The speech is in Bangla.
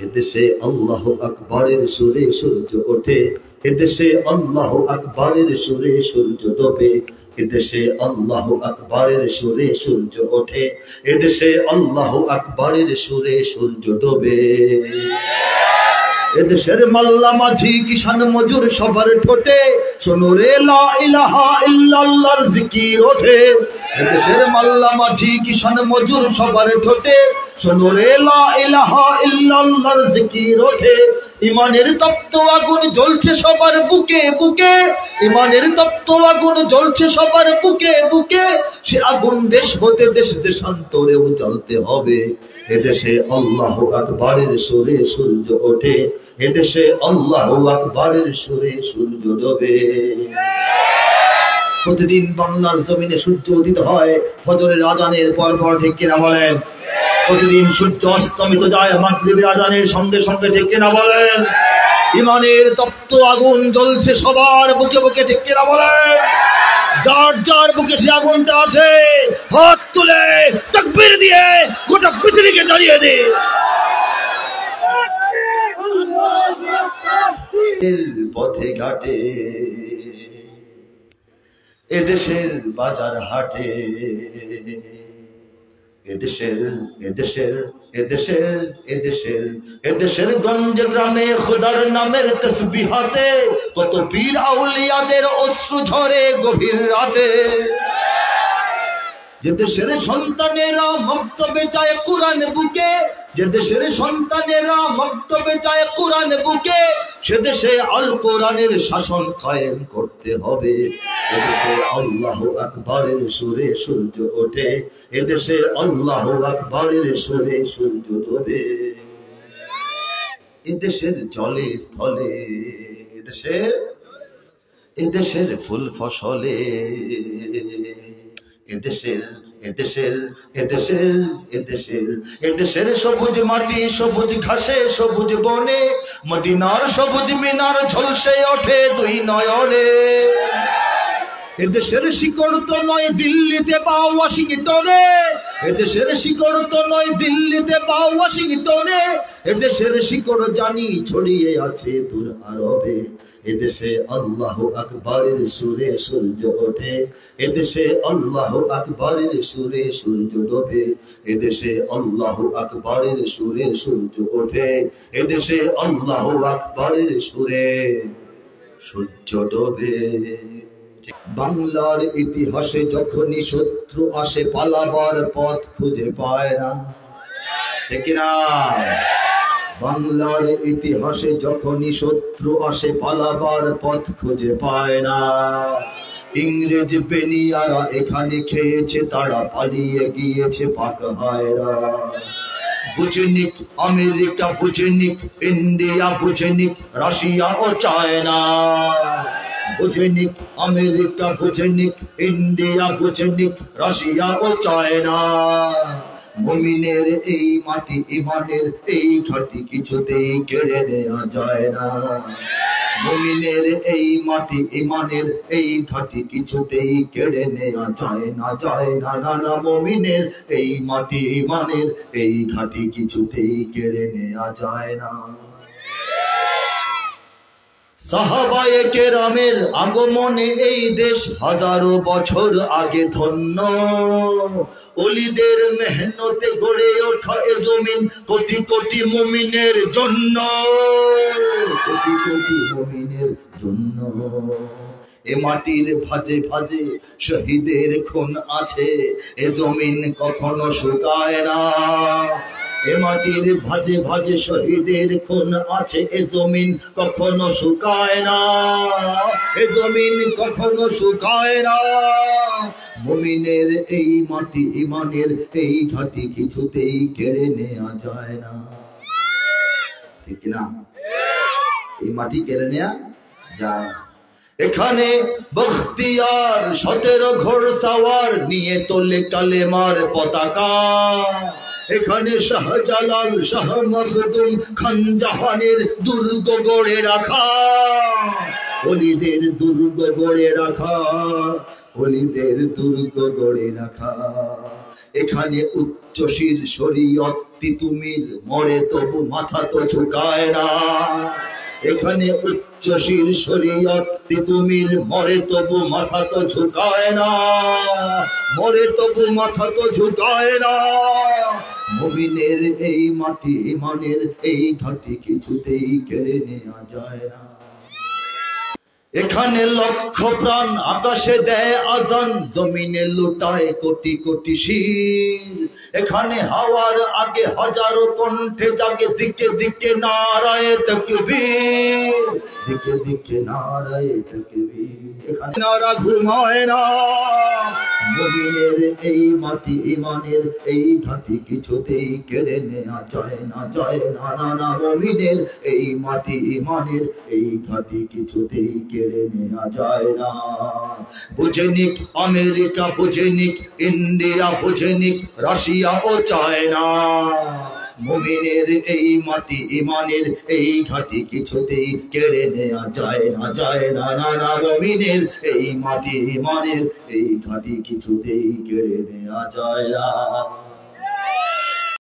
এদেশে আল্লাহু আকবারের সুরে সূর্য ওঠে, এদেশে আল্লাহু আকবারের সুরে সূর্য ডোবে। এদেশে আল্লাহু আকবারের সুরে সূর্য ওঠে, এদেশে আল্লাহু আকবারের সুরে সূর্য ডোবে। এদেশের মাল্লা মাঝি কিষান মজুর সবার ঠোঁটে শোনো রে লা ইলাহা ইল্লাল্লাহর জিকির ওঠে। এদেশের মাল্লা মাঝি কিষান মজুর সবার ঠোঁটে শোনো রে লা ইলাহা ইল্লাল্লাহর জিকির ওঠে। ইমানের তপ্ত আগুন জ্বলছে সবার বুকে বুকে, ইমানের তপ্ত আগুন জ্বলছে সবার বুকে বুকে। সে আগুন দেশ হতে দেশ দেশান্তরেও জ্বলতে হবে। এদেশে আল্লাহু আকবারের সুরে সূর্য ওঠে, এদেশে আল্লাহু আকবারের সুরে সূর্য ডোবে। প্রতিদিন বাংলার জমিনে সূর্য উদিত হয় ফজরের আজানের পর পর, ঠিক কিনা বলেন? প্রতিদিন সূর্য অস্তমিত যায় মাগরিবের আজানের সঙ্গে সঙ্গে, ঠিক কিনা বলেন? ইমানের তপ্ত আগুন জ্বলছে সবার বুকে বুকে, ঠিক কিনা বলেন? যার যার বুকে সে আগুনটা আছে হাত তুলে তাকবীর দিয়ে গোটা পৃথিবীকে জ্বালিয়ে দে। পথে ঘাটে এদেশের বাজার হাটে, এদেশের এদেশের এদেশের এদেশের এদেশের গঞ্জে গ্রামে খোদার নামের তসবিহাতে কত পীর আউলিয়াদের অশ্রু ঝরে গভীর রাতে। যে দেশের সন্তানেরা মক্তবে যায় কোরআন বুকে, যে দেশের সন্তানেরা মক্তবে যায় কোরআন বুকে, সে দেশে আল কোরআনের শাসন কায়েম করতে হবে। এদেশে আল্লাহু আকবারের সুরে সূর্য ওঠে, এদেশে আল্লাহু আকবারের সুরে সূর্য ডোবে। এদেশের জলে স্থলে এদেশের ফুল ফসলে, এদেশের এদেশের এদেশের এদেশের এদেশের সবুজ মাটি সবুজ ঘাসে সবুজ বনে, মদিনার সবুজ মিনার ঝলসে ওঠে দুই নয়নে। এদেশের শিকড় তো নয় দিল্লিতে বা ওয়াশিংটনে, এদেশের শিকড় তো নয় দিল্লিতে বা ওয়াশিংটনে, এদেশের শিকড় জানি ছড়িয়ে আছে দূর আরবে। এদেশে আল্লাহু আকবারের সুরে সূর্য ওঠে, এদেশে আল্লাহু আকবারের সুরে সূর্য ডোবে। এদেশে আল্লাহু আকবারের সুরে সূর্য ওঠে, এদেশে আল্লাহু আকবারের সুরে সূর্য ডোবে। বাংলার ইতিহাসে যখনই শত্রু আসে পালাবার পথ খুঁজে পায় না, ঠিক না? বাংলার ইতিহাসে যখনই শত্রু আসে পালাবার পথ খুঁজে পায় না। ইংরেজ বেনিয়ারা এখানে খেয়েছে, তারা পালিয়ে গিয়েছে পাক হায়রা। বুঝনিক আমেরিকা বুঝনিক, ইন্ডিয়া বুঝনিক, রাশিয়া ও চায়না। বুঝনিক আমেরিকা বুঝনিক, ইন্ডিয়া বুঝনিক, রাশিয়া ও চায়না। মুমিনের এই মাটি ইমানের এই ঘাটি কিছুতেই কেড়ে নেওয়া যায় না। মুমিনের এই মাটি ইমানের এই ঘাটি কিছুতেই কেড়ে নেওয়া যায় না, যায় না, না না। মুমিনের এই মাটি ইমানের এই ঘাটি কিছুতেই কেড়ে নেওয়া যায় না। সাহাবায়ে কেরামের আগমনে এই দেশ হাজারো বছর আগে ধন্য। ওলিদের মেহনতে গড়ে ওঠা এ জমিন কোটি কোটি মুমিনের জন্য, কোটি কোটি মুমিনের জন্য। এ মাটির ভাজে ভাজে শহীদের খুন আছে, এ জমিন কখনো শুকায় না। এ মাটির ভাজে ভাজে শহীদের খুন আছে, এ জমিন কখনো শুকায় না, এ জমিন কখনো শুকায় না। মুমিনের এই মাটি ইমানের এই ঘাটি কিছুতেই কেড়ে নেওয়া যায় না, ঠিক না? এই মাটি কেড়ে নেওয়া যায় না। এখানে বখতিয়ার 17 ঘোড়সওয়ার নিয়ে তোলে কালেমার পতাকা। এখানে শাহজালাল শাহ মখদুম খান জাহানের দুর্গ গড়ে রাখা, ওলিদের দুর্গ গড়ে রাখা, ওলিদের দুর্গ গড়ে রাখা। এখানে উচ্চশীল শরীয়ত তিতুমির মরে তবু মাথা তো ঝুঁকায় না। এখানে উচ্চশীল শরীয়ত তিতুমির মরে তবু মাথা তো ঝুঁকায় না, মরে তবু মাথা তো ঝুঁকায় না। মুমিনের এই মাটি ইমানের এই ঘাটি কিছুতেই কেড়ে নেওয়া যায় না। এখানে লক্ষ প্রাণ আকাশে দেয় আজান, জমিনে লুটায় কোটি কোটি শির। এখানে হাওয়ার আগে হাজারো কণ্ঠে জাগে দিকে দিকে নারায়ে তাকবীর, দিকে দিকে নারায়ে তাকবীর। এখানে নারা ঘুমায় না। মুমিনের এই মাটি ইমানের এই ঘাটি কিছুতেই কেড়ে নেওয়া যায় না, যায় না, না না। মুমিনের এই মাটি ইমানের এই ঘাটি কিছুতেই কেড়ে নেওয়া যায় না। বুঝেনিক আমেরিকা, বুঝেনিক ইন্ডিয়া, বুঝেনিক রাশিয়া ও চায়না। মুমিনের এই মাটি ইমানের এই ঘাটি কিছুতেই কেড়ে নেওয়া যায় না, যায় না, না না। মুমিনের এই মাটি ইমানের এই ঘাটি কিছুতেই কেড়ে নেওয়া যায় না।